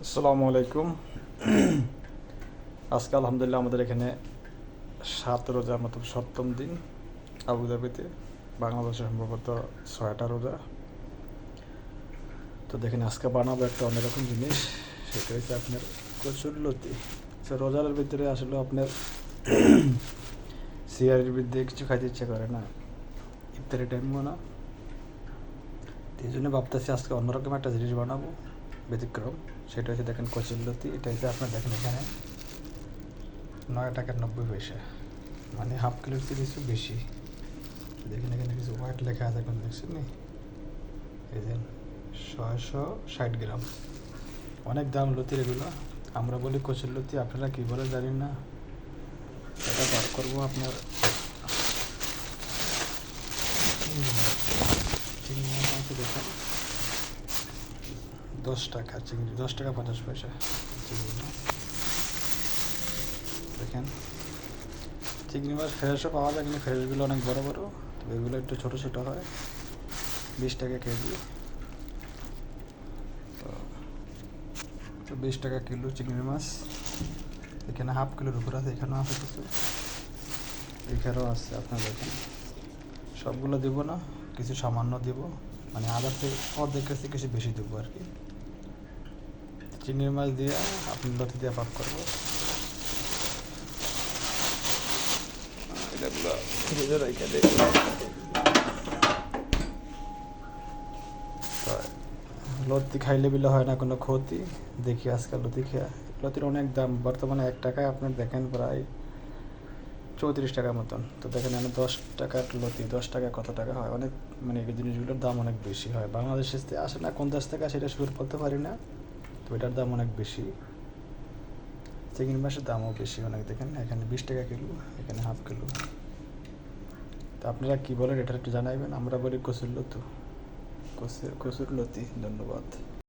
আসসালামু আলাইকুম। আজকে আলহামদুলিল্লাহ আমাদের এখানে 7 রোজা মতলব 7ম দিন আবুধাবিতে। বাংলাদেশে সম্ভবত 6টা রোজা। তো দেখেন আজকে বানাবো একটা অন্যরকম জিনিস, সেটা হচ্ছে আপনার কচুরলতি। তো রোজার ভিতরে আসলে আপনার সিয়ারির ভিতরে কিছু খাইতে ইচ্ছে করে না, ইফতারি টাইমও না। এই জন্য ভাবতেছি আজকে অন্যরকম একটা জিনিস বানাবো, ব্যতিক্রম। সেটা হচ্ছে দেখেন কচুরলতি। এটা হচ্ছে আপনার দেখেন এখানে 9 টাকা 90 পয়সা, মানে হাফ কিলোর চেয়ে কিছু বেশি। দেখেন এখানে কিছু হোয়াইট লেখা আছে, এখন দেখছেন নি? এই যে 660 গ্রাম। অনেক দাম লতির এগুলো। আমরা বলি কচুর লতি, আপনারা কী বলে জানি না। এটা বার করবো আপনার চিংড়ি মাছ আছে দেখেন, 10 টাকা চিংড়ি, 10 টাকা 50 পয়সা চিংড়ি মাছ। দেখেন চিংড়ি মাছ ফ্রেশও পাওয়া যায়, কিন্তু ফ্রেশগুলো অনেক বড় বড়, তবে এগুলো একটু ছোটো ছোটো হয়। 20 টাকা কেজি। তো 20 টাকা কিলো চিংড়ি মাছ। এখানে হাফ কিলোর উপর আছে, এখানেও আছে কিছু, এখানেও আছে। আপনার দেখেন সবগুলো দেব না, কিছু সামান্য দেব, মানে আদার থেকে অর্ধেক কাছে কিছু বেশি দেবো আর কি। চিংড়ি মাছ দিয়ে আপনি লতি দিয়ে পাক করবো। এগুলো ফ্রিজে রেখে দিই। লতি খাইলে বিলে হয় না কোনো ক্ষতি। দেখি আজকাল লতি খেয়া, লতির অনেক দাম বর্তমানে। 1 টাকায় আপনার দেখেন প্রায় 34 টাকা মতন। তো দেখেন আমি 10 টাকার লতি, 10 টাকা কত টাকা হয়, অনেক, মানে এই জিনিসগুলোর দাম অনেক বেশি হয়। বাংলাদেশে আসে না, কোন দেশ থেকে সেটা শুরু বলতে পারি না, তো এটার দাম অনেক বেশি। চিংড়ি মাছের দামও বেশি অনেক। দেখেন এখানে 20 টাকা কিলো, এখানে হাফ কিলো। তো আপনারা কী বলেন এটা একটু জানাইবেন। আমরা বলি কচুর লতি। ধন্যবাদ।